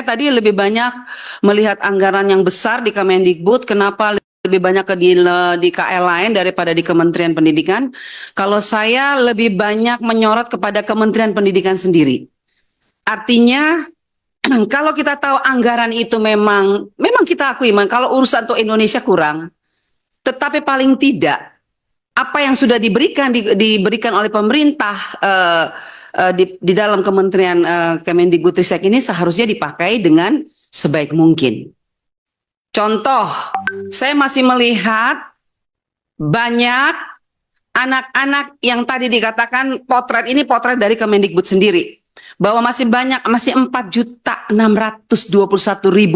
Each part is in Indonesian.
tadi lebih banyak melihat anggaran yang besar di Kemendikbud. Kenapa lebih banyak di KL lain daripada di Kementerian Pendidikan? Kalau saya lebih banyak menyorot kepada Kementerian Pendidikan sendiri. Artinya, kalau kita tahu anggaran itu memang kita akui, kalau urusan untuk Indonesia kurang. Tetapi paling tidak, apa yang sudah diberikan oleh pemerintah di dalam Kementerian Kemendikbudristek ini seharusnya dipakai dengan sebaik mungkin. Contoh, saya masih melihat banyak anak-anak yang tadi dikatakan potret dari Kemendikbud sendiri, bahwa masih 4.621.000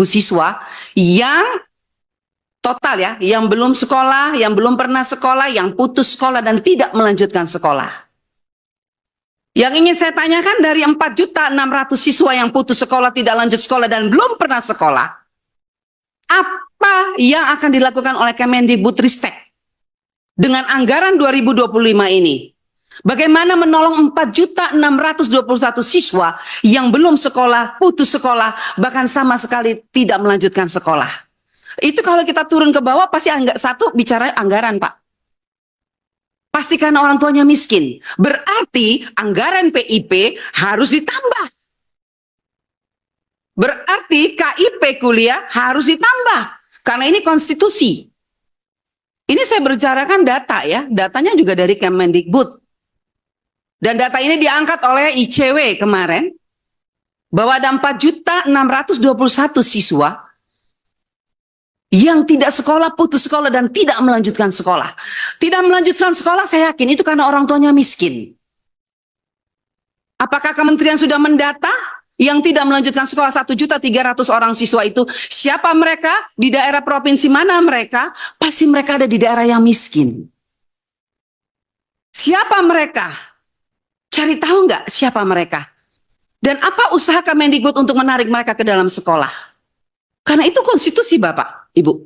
siswa yang total ya, yang belum sekolah, yang belum pernah sekolah, yang putus sekolah dan tidak melanjutkan sekolah. Yang ingin saya tanyakan, dari 4.600.000 siswa yang putus sekolah, tidak lanjut sekolah, dan belum pernah sekolah, apa yang akan dilakukan oleh Kemendikbudristek dengan anggaran 2025 ini? Bagaimana menolong 4.621.000 siswa yang belum sekolah, putus sekolah, bahkan sama sekali tidak melanjutkan sekolah? Itu kalau kita turun ke bawah, pasti satu bicara anggaran, Pak. Pasti karena orang tuanya miskin. Berarti anggaran PIP harus ditambah. Berarti KIP kuliah harus ditambah. Karena ini konstitusi. Ini saya bicarakan data ya. Datanya juga dari Kemendikbud. Dan data ini diangkat oleh ICW kemarin. Bahwa ada 4.621.000 siswa yang tidak sekolah, putus sekolah, dan tidak melanjutkan sekolah. Tidak melanjutkan sekolah, saya yakin itu karena orang tuanya miskin. Apakah kementerian sudah mendata yang tidak melanjutkan sekolah 1.300.000 orang siswa itu? Siapa mereka? Di daerah provinsi mana mereka? Pasti mereka ada di daerah yang miskin. Siapa mereka? Cari tahu nggak siapa mereka? Dan apa usaha Kemendikbud untuk menarik mereka ke dalam sekolah? Karena itu konstitusi Bapak, Ibu.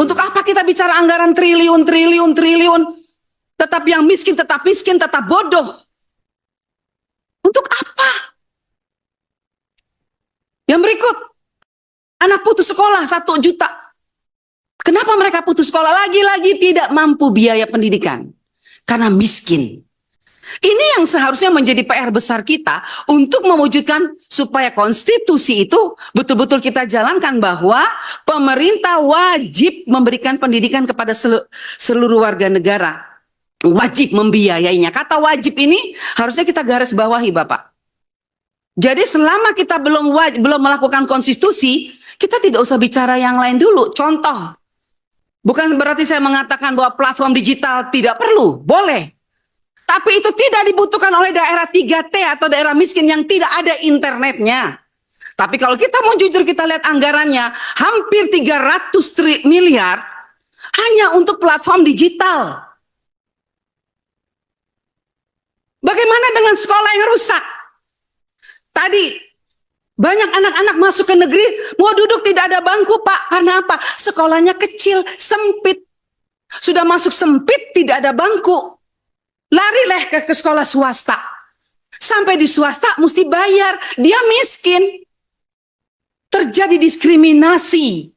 Untuk apa kita bicara anggaran triliun. Tetap yang miskin, tetap bodoh. Untuk apa? Yang berikut, anak putus sekolah 1 juta. Kenapa mereka putus sekolah? Lagi-lagi tidak mampu biaya pendidikan. Karena miskin. Ini yang seharusnya menjadi PR besar kita untuk mewujudkan supaya konstitusi itu betul-betul kita jalankan, bahwa pemerintah wajib memberikan pendidikan kepada seluruh warga negara. Wajib membiayainya. Kata wajib ini harusnya kita garis bawahi, Bapak. Jadi selama kita belum melakukan konstitusi, kita tidak usah bicara yang lain dulu. Contoh, bukan berarti saya mengatakan bahwa platform digital tidak perlu, boleh. Tapi itu tidak dibutuhkan oleh daerah 3T atau daerah miskin yang tidak ada internetnya. Tapi kalau kita mau jujur, kita lihat anggarannya, hampir 300 miliar hanya untuk platform digital. Bagaimana dengan sekolah yang rusak? Tadi banyak anak-anak masuk ke negeri, mau duduk tidak ada bangku, Pak. Karena apa? Sekolahnya kecil, sempit. Sudah masuk sempit, tidak ada bangku. Larilah ke sekolah swasta. Sampai di swasta mesti bayar. Dia miskin. Terjadi diskriminasi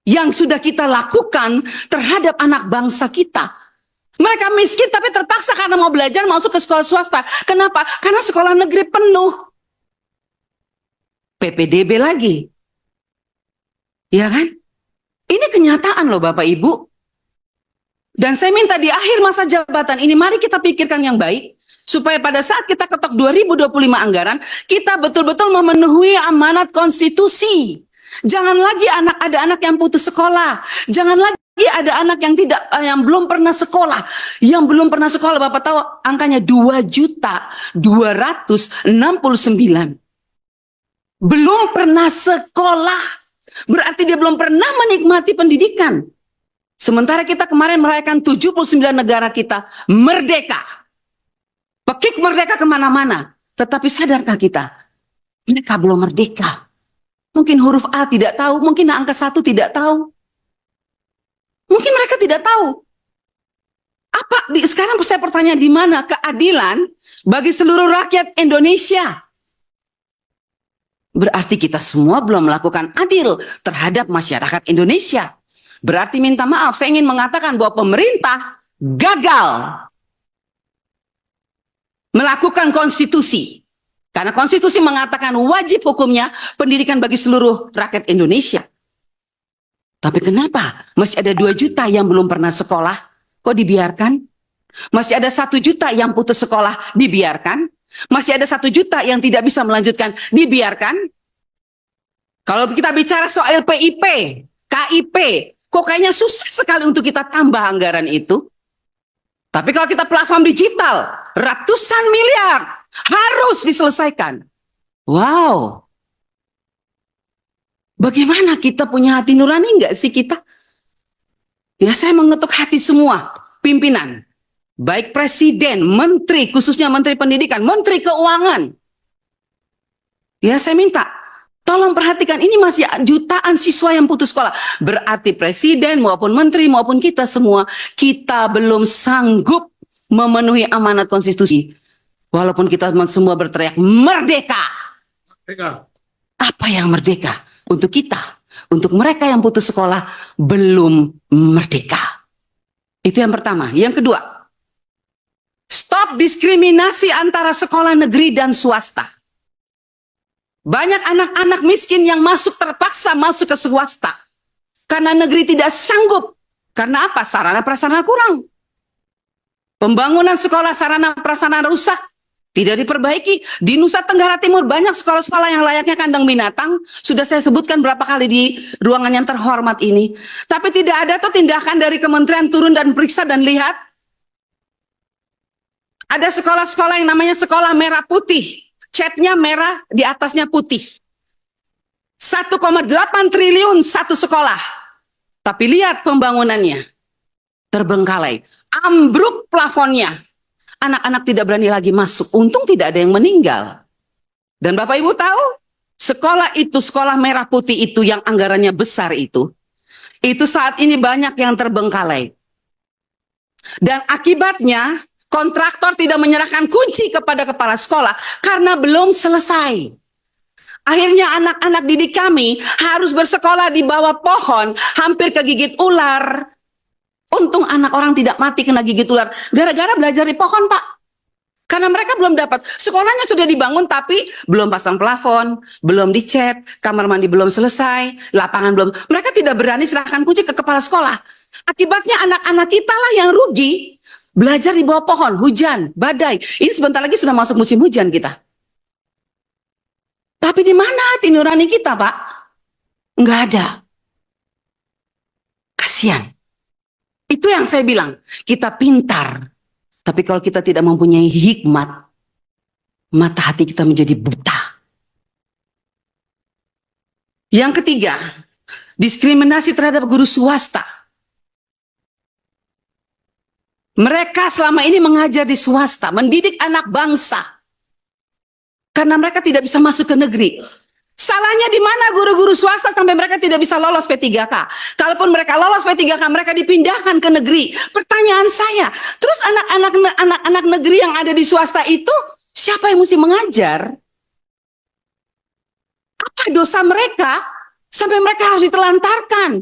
yang sudah kita lakukan terhadap anak bangsa kita. Mereka miskin tapi terpaksa karena mau belajar masuk ke sekolah swasta. Kenapa? Karena sekolah negeri penuh. PPDB lagi. Ya kan? Ini kenyataan loh Bapak Ibu. Dan saya minta di akhir masa jabatan ini, mari kita pikirkan yang baik, supaya pada saat kita ketok 2025 anggaran, kita betul-betul memenuhi amanat konstitusi. Jangan lagi ada anak yang putus sekolah. Jangan lagi ada anak yang belum pernah sekolah. Yang belum pernah sekolah, Bapak tahu angkanya 2.269.000. Belum pernah sekolah. Berarti dia belum pernah menikmati pendidikan. Sementara kita kemarin merayakan 79 negara kita merdeka. Pekik merdeka kemana-mana. Tetapi sadarkah kita? Mereka belum merdeka. Mungkin huruf A tidak tahu. Mungkin angka 1 tidak tahu. Mungkin mereka tidak tahu. Sekarang saya bertanya, di mana keadilan bagi seluruh rakyat Indonesia? berarti kita semua belum melakukan adil terhadap masyarakat Indonesia. Berarti minta maaf, saya ingin mengatakan bahwa pemerintah gagal melakukan konstitusi. Karena konstitusi mengatakan wajib hukumnya pendidikan bagi seluruh rakyat Indonesia. Tapi kenapa masih ada 2 juta yang belum pernah sekolah? Kok dibiarkan? Masih ada 1 juta yang putus sekolah, dibiarkan? Masih ada 1 juta yang tidak bisa melanjutkan, dibiarkan? Kalau kita bicara soal PIP, KIP, kok kayaknya susah sekali untuk kita tambah anggaran itu. Tapi kalau kita platform digital, ratusan miliar harus diselesaikan. Wow. Bagaimana kita punya hati nurani enggak sih kita? Ya, saya mengetuk hati semua pimpinan. Baik presiden, menteri, khususnya menteri pendidikan, menteri keuangan. Ya, saya minta, tolong perhatikan, ini masih jutaan siswa yang putus sekolah. Berarti presiden maupun menteri maupun kita semua, kita belum sanggup memenuhi amanat konstitusi. Walaupun kita semua berteriak, merdeka. Merdeka. Apa yang merdeka? Untuk kita, untuk mereka yang putus sekolah, belum merdeka. Itu yang pertama. Yang kedua, stop diskriminasi antara sekolah negeri dan swasta. Banyak anak-anak miskin yang terpaksa masuk ke swasta. Karena negeri tidak sanggup. Karena apa? Sarana prasarana kurang. Pembangunan sekolah sarana prasarana rusak. Tidak diperbaiki. Di Nusa Tenggara Timur banyak sekolah-sekolah yang layaknya kandang binatang. Sudah saya sebutkan berapa kali di ruangan yang terhormat ini. Tapi tidak ada tuh tindakan dari kementerian turun dan periksa dan lihat. Ada sekolah-sekolah yang namanya sekolah merah putih. Catnya merah, di atasnya putih. 1,8 triliun satu sekolah. Tapi lihat pembangunannya. Terbengkalai. Ambruk plafonnya. Anak-anak tidak berani lagi masuk. Untung tidak ada yang meninggal. Dan Bapak Ibu tahu, sekolah itu, sekolah merah putih itu yang anggarannya besar itu saat ini banyak yang terbengkalai. Dan akibatnya, kontraktor tidak menyerahkan kunci kepada kepala sekolah karena belum selesai. Akhirnya anak-anak didik kami harus bersekolah di bawah pohon, hampir kegigit ular. Untung anak orang tidak mati kena gigit ular gara-gara belajar di pohon, Pak. Karena mereka belum dapat. Sekolahnya sudah dibangun tapi belum pasang plafon, belum dicat, kamar mandi belum selesai, lapangan belum. Mereka tidak berani serahkan kunci ke kepala sekolah. Akibatnya anak-anak kita lah yang rugi. Belajar di bawah pohon, hujan, badai. Ini sebentar lagi sudah masuk musim hujan kita. Tapi di mana hati nurani kita, Pak? Enggak ada. Kasihan. Itu yang saya bilang, kita pintar. Tapi kalau kita tidak mempunyai hikmat, mata hati kita menjadi buta. Yang ketiga, diskriminasi terhadap guru swasta. Mereka selama ini mengajar di swasta, mendidik anak bangsa. Karena mereka tidak bisa masuk ke negeri. Salahnya di mana guru-guru swasta sampai mereka tidak bisa lolos P3K? Kalaupun mereka lolos P3K, mereka dipindahkan ke negeri. Pertanyaan saya, terus anak-anak negeri yang ada di swasta itu, siapa yang mesti mengajar? Apa dosa mereka sampai mereka harus ditelantarkan?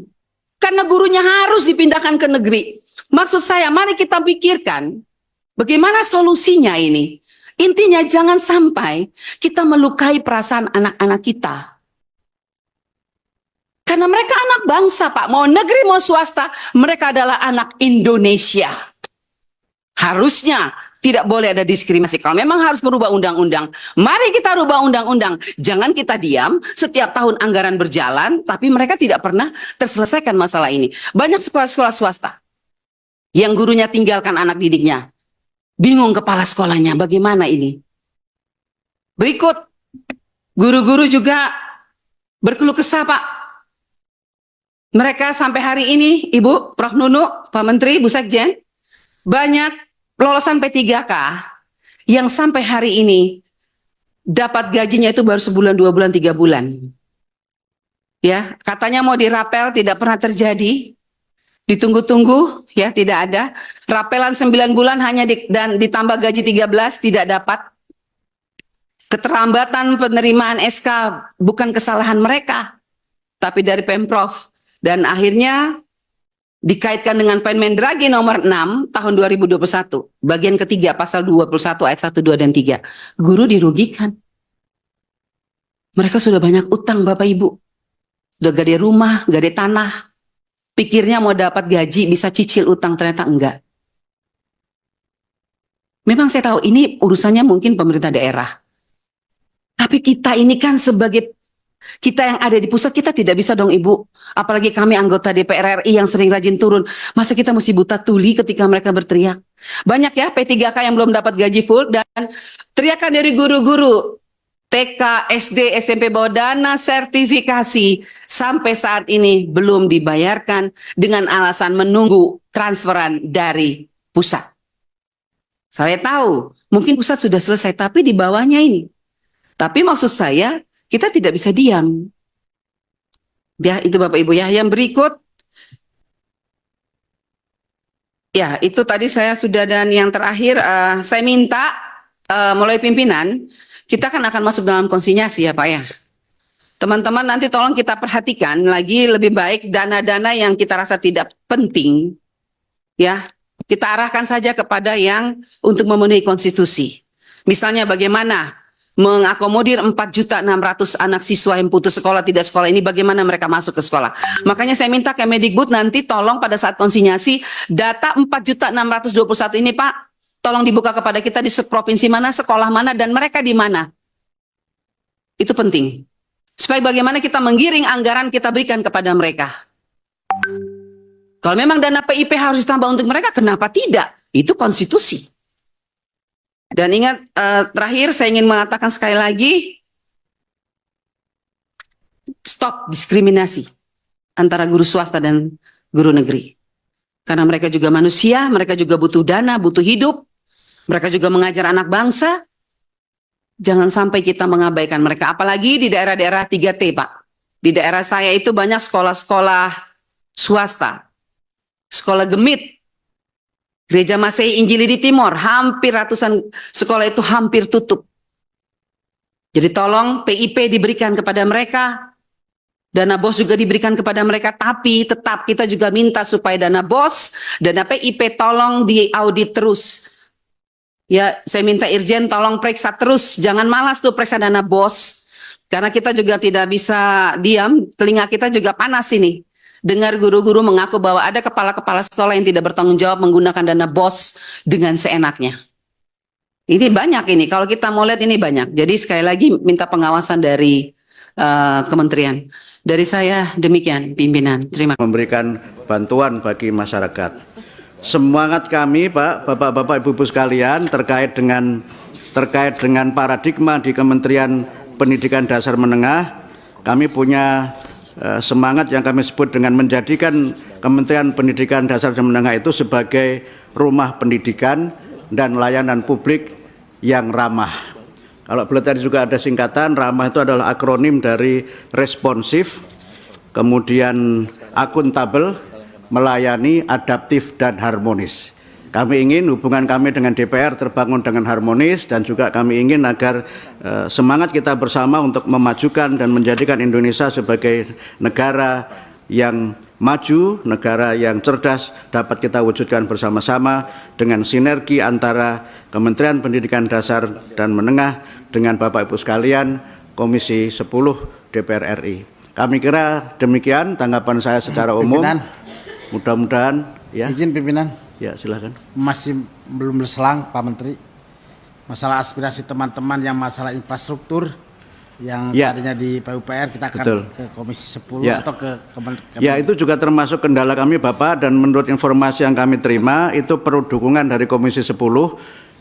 Karena gurunya harus dipindahkan ke negeri. Maksud saya, mari kita pikirkan bagaimana solusinya ini. Intinya jangan sampai kita melukai perasaan anak-anak kita. Karena mereka anak bangsa, Pak. Mau negeri, mau swasta, mereka adalah anak Indonesia. Harusnya tidak boleh ada diskriminasi. Kalau memang harus merubah undang-undang, mari kita rubah undang-undang. Jangan kita diam, setiap tahun anggaran berjalan, tapi mereka tidak pernah terselesaikan masalah ini. Banyak sekolah-sekolah swasta yang gurunya tinggalkan anak didiknya. Bingung kepala sekolahnya, bagaimana ini? Berikut, guru-guru juga berkeluh kesah, Pak. Mereka sampai hari ini, Ibu, Prof. Nunu, Pak Menteri, Bu Sekjen, banyak lolosan P3K yang sampai hari ini dapat gajinya itu baru sebulan, 2 bulan, 3 bulan. Ya, katanya mau dirapel, tidak pernah terjadi. Ditunggu-tunggu, ya tidak ada. Rapelan 9 bulan hanya dan ditambah gaji 13, tidak dapat. Keterlambatan penerimaan SK bukan kesalahan mereka, tapi dari Pemprov. Dan akhirnya dikaitkan dengan Permendagri nomor 6 tahun 2021, bagian ketiga pasal 21 ayat 1, 2, dan 3. Guru dirugikan. Mereka sudah banyak utang Bapak Ibu. Udah gade rumah, gade tanah. Pikirnya mau dapat gaji bisa cicil utang, ternyata enggak. Memang saya tahu ini urusannya mungkin pemerintah daerah. Tapi kita ini kan sebagai kita yang ada di pusat, kita tidak bisa dong Ibu. Apalagi kami anggota DPR RI yang sering rajin turun. Masa kita mesti buta tuli ketika mereka berteriak? Banyak ya P3K yang belum dapat gaji full, dan teriakan dari guru-guru TK, SD, SMP bahwa dana sertifikasi sampai saat ini belum dibayarkan dengan alasan menunggu transferan dari pusat. Saya tahu mungkin pusat sudah selesai, tapi di bawahnya ini. Tapi maksud saya, kita tidak bisa diam. Ya, itu Bapak Ibu ya. Yang berikut, ya itu tadi saya sudah, dan yang terakhir saya minta mulai pimpinan, kita kan akan masuk dalam konsinyasi ya Pak ya. Teman-teman nanti tolong kita perhatikan lagi lebih baik dana-dana yang kita rasa tidak penting, ya kita arahkan saja kepada yang untuk memenuhi konstitusi. Misalnya bagaimana mengakomodir 4.600.000 anak siswa yang putus sekolah, tidak sekolah ini, bagaimana mereka masuk ke sekolah. Makanya saya minta Kemendikbud nanti tolong pada saat konsinyasi data 4.621 ini Pak, tolong dibuka kepada kita di provinsi mana, sekolah mana, dan mereka di mana. Itu penting. Supaya bagaimana kita menggiring anggaran kita berikan kepada mereka. Kalau memang dana PIP harus ditambah untuk mereka, kenapa tidak? Itu konstitusi. Dan ingat, terakhir saya ingin mengatakan sekali lagi, stop diskriminasi antara guru swasta dan guru negeri. Karena mereka juga manusia, mereka juga butuh dana, butuh hidup, mereka juga mengajar anak bangsa. Jangan sampai kita mengabaikan mereka, apalagi di daerah-daerah 3T Pak. Di daerah saya itu banyak sekolah-sekolah swasta, sekolah Gemit, Gereja Masehi Injili di Timor, hampir ratusan sekolah itu hampir tutup. Jadi tolong PIP diberikan kepada mereka, dana BOS juga diberikan kepada mereka, tapi tetap kita juga minta supaya dana BOS, dana PIP tolong diaudit terus. Ya, saya minta Irjen tolong periksa terus, jangan malas tuh periksa dana BOS, karena kita juga tidak bisa diam, telinga kita juga panas ini. Dengar guru-guru mengaku bahwa ada kepala-kepala sekolah yang tidak bertanggung jawab menggunakan dana BOS dengan seenaknya. Ini banyak ini, kalau kita mau lihat ini banyak. Jadi sekali lagi minta pengawasan dari kementerian. Dari saya demikian pimpinan. Terima kasih. Memberikan bantuan bagi masyarakat. Semangat kami Pak, Bapak-bapak, Ibu-ibu sekalian terkait dengan paradigma di Kementerian Pendidikan Dasar Menengah, kami punya semangat yang kami sebut dengan menjadikan Kementerian Pendidikan Dasar dan Menengah itu sebagai rumah pendidikan dan layanan publik yang ramah. Kalau boleh tadi juga ada singkatan, ramah itu adalah akronim dari responsif, kemudian akuntabel, melayani, adaptif, dan harmonis. Kami ingin hubungan kami dengan DPR terbangun dengan harmonis, dan juga kami ingin agar semangat kita bersama untuk memajukan dan menjadikan Indonesia sebagai negara yang maju, negara yang cerdas dapat kita wujudkan bersama-sama dengan sinergi antara Kementerian Pendidikan Dasar dan Menengah dengan Bapak Ibu sekalian Komisi 10 DPR RI. Kami kira demikian tanggapan saya secara umum. Mudah-mudahan ya. Izin pimpinan. Ya, silakan. Masih belum berselang Pak Menteri. Masalah aspirasi teman-teman yang masalah infrastruktur yang tadinya di PUPR kita akan ke Komisi 10 atau ke Ya, itu juga termasuk kendala kami Bapak, dan menurut informasi yang kami terima itu perlu dukungan dari Komisi 10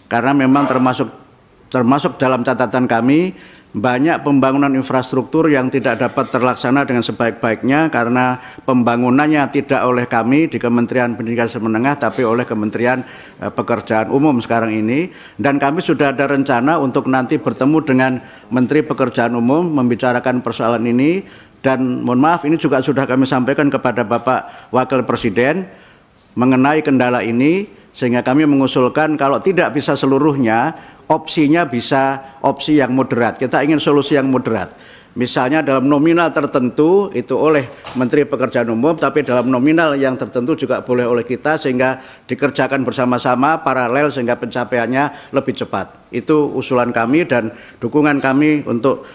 karena memang termasuk dalam catatan kami banyak pembangunan infrastruktur yang tidak dapat terlaksana dengan sebaik-baiknya karena pembangunannya tidak oleh kami di Kementerian Pendidikan Menengah tapi oleh Kementerian Pekerjaan Umum sekarang ini, dan kami sudah ada rencana untuk nanti bertemu dengan Menteri Pekerjaan Umum membicarakan persoalan ini, dan mohon maaf ini juga sudah kami sampaikan kepada Bapak Wakil Presiden mengenai kendala ini, sehingga kami mengusulkan kalau tidak bisa seluruhnya opsinya bisa opsi yang moderat. Kita ingin solusi yang moderat. Misalnya dalam nominal tertentu itu oleh Menteri Pekerjaan Umum, tapi dalam nominal yang tertentu juga boleh oleh kita sehingga dikerjakan bersama-sama paralel sehingga pencapaiannya lebih cepat. Itu usulan kami dan dukungan kami untuk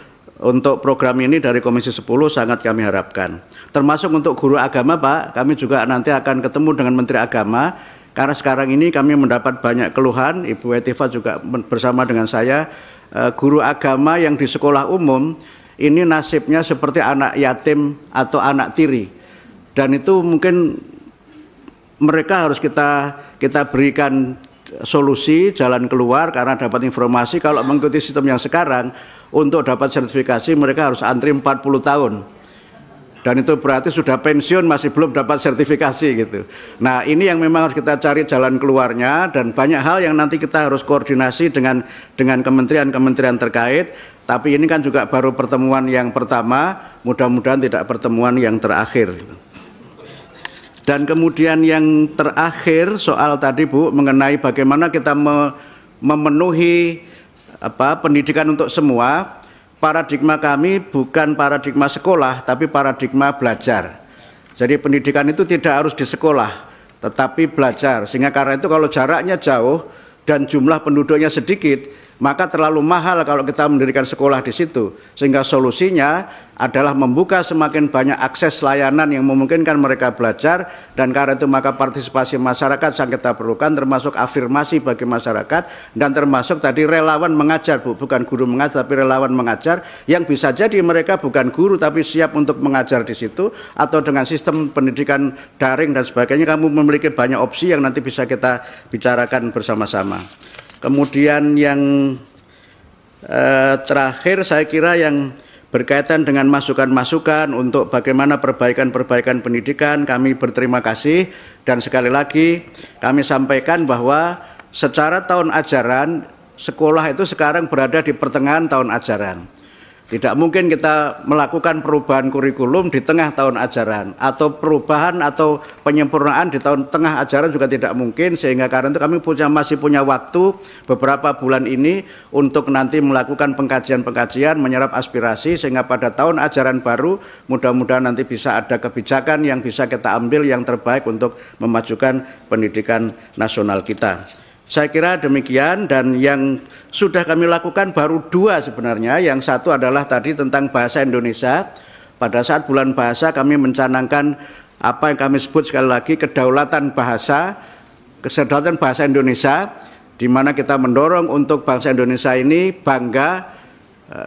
program ini dari Komisi 10 sangat kami harapkan. Termasuk untuk guru agama, Pak, kami juga nanti akan ketemu dengan Menteri Agama karena sekarang ini kami mendapat banyak keluhan, Ibu Etiva juga bersama dengan saya, guru agama yang di sekolah umum ini nasibnya seperti anak yatim atau anak tiri, dan itu mungkin mereka harus kita berikan solusi jalan keluar karena dapat informasi kalau mengikuti sistem yang sekarang untuk dapat sertifikasi mereka harus antri 40 tahun. Dan itu berarti sudah pensiun masih belum dapat sertifikasi gitu. Nah, ini yang memang harus kita cari jalan keluarnya dan banyak hal yang nanti kita harus koordinasi dengan kementerian-kementerian terkait. Tapi ini kan juga baru pertemuan yang pertama, mudah-mudahan tidak pertemuan yang terakhir. Dan kemudian yang terakhir soal tadi Bu mengenai bagaimana kita memenuhi pendidikan untuk semua. Paradigma kami bukan paradigma sekolah, tapi paradigma belajar. Jadi pendidikan itu tidak harus di sekolah, tetapi belajar. Sehingga karena itu kalau jaraknya jauh dan jumlah penduduknya sedikit, maka terlalu mahal kalau kita mendirikan sekolah di situ. Sehingga solusinya adalah membuka semakin banyak akses layanan yang memungkinkan mereka belajar, dan karena itu maka partisipasi masyarakat yang kita perlukan, termasuk afirmasi bagi masyarakat, dan termasuk tadi relawan mengajar, Bu, bukan guru mengajar tapi relawan mengajar, yang bisa jadi mereka bukan guru tapi siap untuk mengajar di situ, atau dengan sistem pendidikan daring dan sebagainya. Kamu memiliki banyak opsi yang nanti bisa kita bicarakan bersama-sama. Kemudian yang terakhir saya kira yang berkaitan dengan masukan-masukan untuk bagaimana perbaikan-perbaikan pendidikan, kami berterima kasih dan sekali lagi kami sampaikan bahwa secara tahun ajaran sekolah itu sekarang berada di pertengahan tahun ajaran. Tidak mungkin kita melakukan perubahan kurikulum di tengah tahun ajaran, atau perubahan atau penyempurnaan di tengah ajaran juga tidak mungkin, sehingga karena itu kami masih punya waktu beberapa bulan ini untuk nanti melakukan pengkajian-pengkajian, menyerap aspirasi, sehingga pada tahun ajaran baru mudah-mudahan nanti bisa ada kebijakan yang bisa kita ambil yang terbaik untuk memajukan pendidikan nasional kita. Saya kira demikian, dan yang sudah kami lakukan baru dua sebenarnya. Yang satu adalah tadi tentang bahasa Indonesia. Pada saat bulan bahasa kami mencanangkan apa yang kami sebut sekali lagi kedaulatan bahasa Indonesia, di mana kita mendorong untuk bangsa Indonesia ini bangga,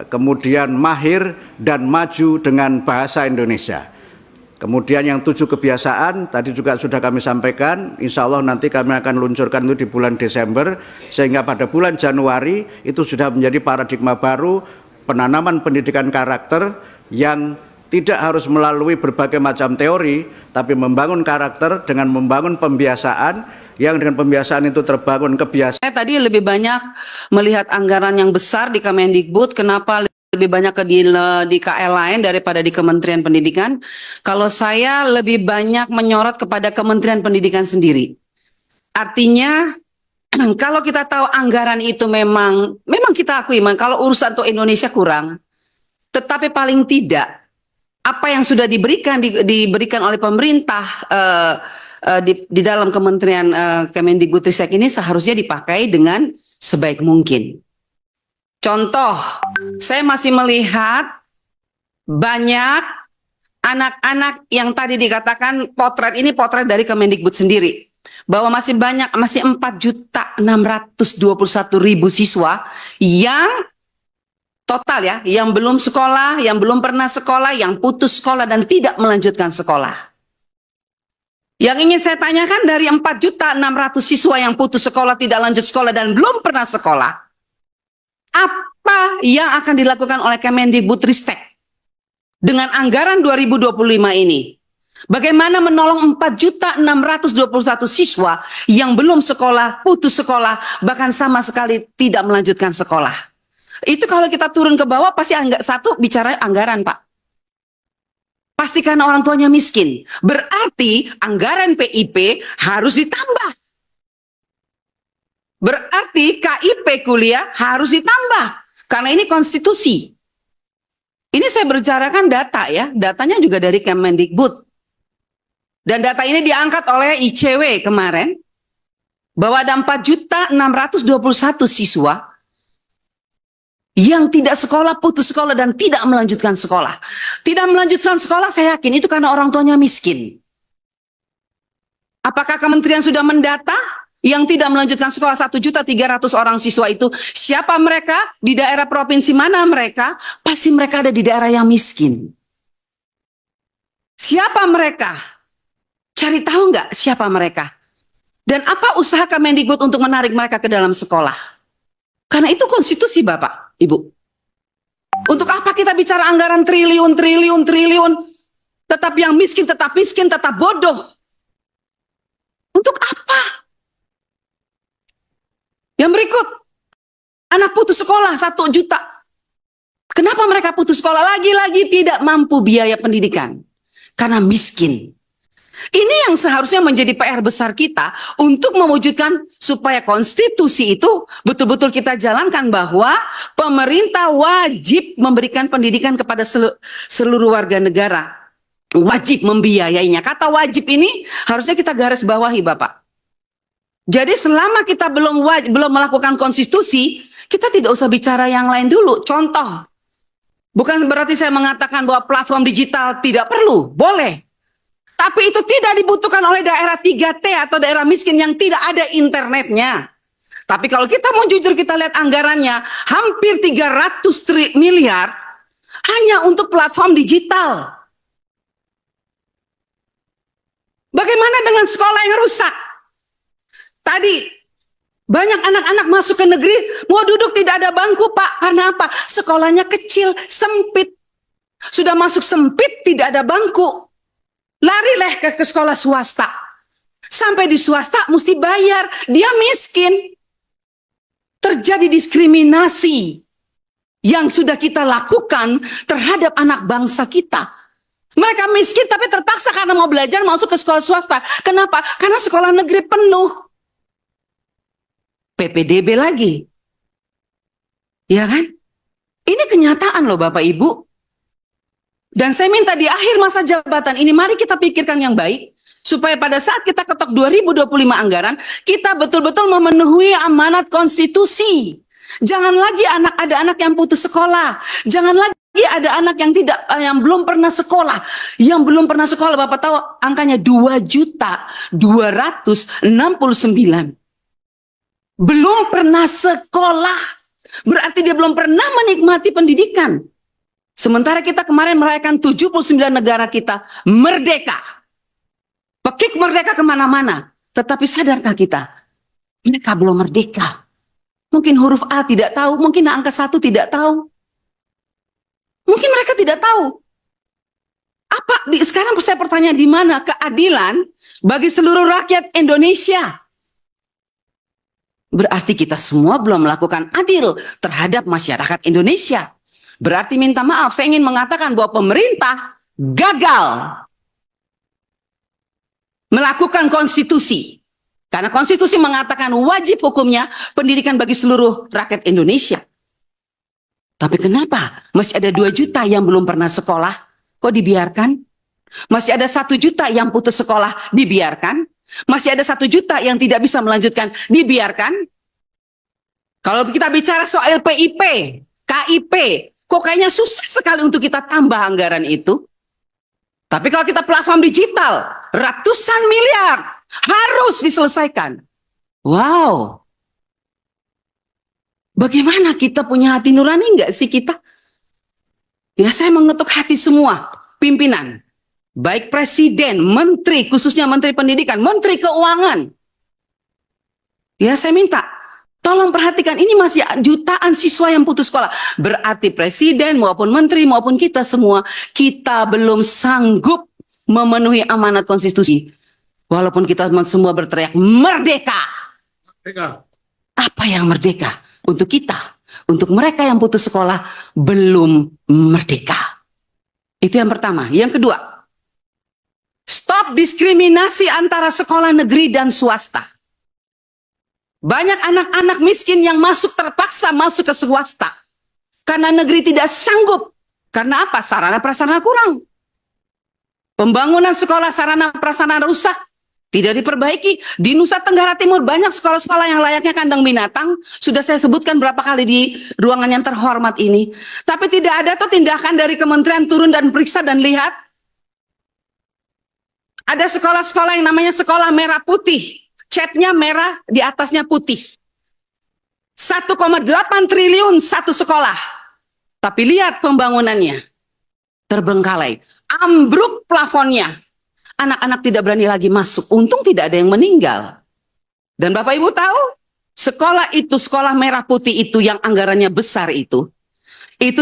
kemudian mahir dan maju dengan bahasa Indonesia. Kemudian yang 7 kebiasaan tadi juga sudah kami sampaikan, insya Allah nanti kami akan luncurkan itu di bulan Desember, sehingga pada bulan Januari itu sudah menjadi paradigma baru penanaman pendidikan karakter yang tidak harus melalui berbagai macam teori, tapi membangun karakter dengan membangun pembiasaan, yang dengan pembiasaan itu terbangun kebiasaan. Saya tadi lebih banyak melihat anggaran yang besar di Kemendikbud, kenapa lebih banyak di KL lain daripada di Kementerian Pendidikan? Kalau saya lebih banyak menyorot kepada Kementerian Pendidikan sendiri. Artinya kalau kita tahu anggaran itu memang kita akui, kalau urusan untuk Indonesia kurang, tetapi paling tidak apa yang sudah diberikan oleh pemerintah di dalam Kementerian Kemendikbudristek ini seharusnya dipakai dengan sebaik mungkin. Contoh, saya masih melihat banyak anak-anak yang tadi dikatakan potret dari Kemendikbud sendiri, bahwa masih 4.621.000 siswa yang total ya, yang belum sekolah, yang belum pernah sekolah, yang putus sekolah dan tidak melanjutkan sekolah. Yang ingin saya tanyakan, dari 4.600.000 siswa yang putus sekolah, tidak lanjut sekolah dan belum pernah sekolah, apa yang akan dilakukan oleh Kemendikbudristek dengan anggaran 2025 ini? Bagaimana menolong 4.621.000 siswa yang belum sekolah, putus sekolah, bahkan sama sekali tidak melanjutkan sekolah? Itu kalau kita turun ke bawah pasti satu bicara anggaran, Pak. Pasti karena orang tuanya miskin. Berarti anggaran PIP harus ditambah. Berarti KIP kuliah harus ditambah. Karena ini konstitusi. Ini saya bicarakan data ya. Datanya juga dari Kemendikbud. Dan data ini diangkat oleh ICW kemarin. Bahwa ada 4.621 siswa yang tidak sekolah, putus sekolah, dan tidak melanjutkan sekolah. Tidak melanjutkan sekolah, saya yakin itu karena orang tuanya miskin. Apakah kementerian sudah mendata yang tidak melanjutkan sekolah 1.300.000 orang siswa itu? Siapa mereka? Di daerah provinsi mana mereka? Pasti mereka ada di daerah yang miskin. Siapa mereka? Cari tahu nggak siapa mereka? Dan apa usaha Kemendikbud untuk menarik mereka ke dalam sekolah? Karena itu konstitusi Bapak, Ibu. Untuk apa kita bicara anggaran triliun? Tetap yang miskin, tetap bodoh. Untuk apa? Yang berikut, anak putus sekolah 1 juta. Kenapa mereka putus sekolah? Lagi-lagi tidak mampu biaya pendidikan. Karena miskin. Ini yang seharusnya menjadi PR besar kita untuk mewujudkan supaya konstitusi itu betul-betul kita jalankan bahwa pemerintah wajib memberikan pendidikan kepada seluruh warga negara. Wajib membiayainya. Kata wajib ini harusnya kita garis bawahi Bapak. Jadi selama kita belum melakukan konstitusi, kita tidak usah bicara yang lain dulu. Contoh, bukan berarti saya mengatakan bahwa platform digital tidak perlu, boleh. Tapi itu tidak dibutuhkan oleh daerah 3T atau daerah miskin yang tidak ada internetnya. Tapi kalau kita mau jujur, kita lihat anggarannya, hampir 300 miliar hanya untuk platform digital. Bagaimana dengan sekolah yang rusak? Tadi banyak anak-anak masuk ke negeri, mau duduk tidak ada bangku Pak. Karena apa? Sekolahnya kecil, sempit. Sudah masuk sempit, tidak ada bangku. Larilah ke sekolah swasta. Sampai di swasta mesti bayar. Dia miskin. Terjadi diskriminasi yang sudah kita lakukan terhadap anak bangsa kita. Mereka miskin tapi terpaksa karena mau belajar masuk ke sekolah swasta. Kenapa? Karena sekolah negeri penuh. PPDB lagi. Ya kan? Ini kenyataan loh Bapak Ibu. Dan saya minta di akhir masa jabatan ini, mari kita pikirkan yang baik, supaya pada saat kita ketok 2025 anggaran, kita betul-betul memenuhi amanat konstitusi. Jangan lagi ada anak yang putus sekolah. Jangan lagi ada anak yang belum pernah sekolah. Yang belum pernah sekolah, Bapak tahu angkanya 2.269. Belum pernah sekolah. Berarti dia belum pernah menikmati pendidikan. Sementara kita kemarin merayakan 79 negara kita merdeka. Pekik merdeka kemana-mana. Tetapi sadarkah kita? Mereka belum merdeka. Mungkin huruf A tidak tahu. Mungkin angka 1 tidak tahu. Mungkin mereka tidak tahu. Sekarang saya bertanya, di mana keadilan bagi seluruh rakyat Indonesia? Berarti kita semua belum melakukan adil terhadap masyarakat Indonesia. Berarti minta maaf, saya ingin mengatakan bahwa pemerintah gagal melakukan konstitusi. Karena konstitusi mengatakan wajib hukumnya pendidikan bagi seluruh rakyat Indonesia. Tapi kenapa masih ada 2 juta yang belum pernah sekolah? Kok dibiarkan? Masih ada 1 juta yang putus sekolah, dibiarkan? Masih ada 1 juta yang tidak bisa melanjutkan, dibiarkan? Kalau kita bicara soal PIP, KIP, kok kayaknya susah sekali untuk kita tambah anggaran itu. Tapi kalau kita platform digital, ratusan miliar harus diselesaikan. Wow. Bagaimana kita punya hati nurani enggak sih kita? Ya, saya mengetuk hati semua pimpinan. Baik presiden, menteri, khususnya menteri pendidikan, menteri keuangan. Ya, saya minta tolong perhatikan, ini masih jutaan siswa yang putus sekolah. Berarti presiden maupun menteri maupun kita semua, kita belum sanggup memenuhi amanat konstitusi. Walaupun kita semua berteriak merdeka. Merdeka. Apa yang merdeka? Untuk kita, untuk mereka yang putus sekolah belum merdeka. Itu yang pertama. Yang kedua, stop diskriminasi antara sekolah negeri dan swasta. Banyak anak-anak miskin yang terpaksa masuk ke swasta. Karena negeri tidak sanggup. Karena apa? Sarana prasarana kurang. Pembangunan sekolah sarana prasarana rusak. Tidak diperbaiki. Di Nusa Tenggara Timur banyak sekolah-sekolah yang layaknya kandang binatang. Sudah saya sebutkan berapa kali di ruangan yang terhormat ini. Tapi tidak ada tuh tindakan dari kementerian turun dan periksa dan lihat. Ada sekolah-sekolah yang namanya sekolah merah putih. Catnya merah, di atasnya putih. 1,8 triliun satu sekolah. Tapi lihat pembangunannya. Terbengkalai. Ambruk plafonnya. Anak-anak tidak berani lagi masuk. Untung tidak ada yang meninggal. Dan Bapak Ibu tahu, sekolah itu, sekolah merah putih itu yang anggarannya besar itu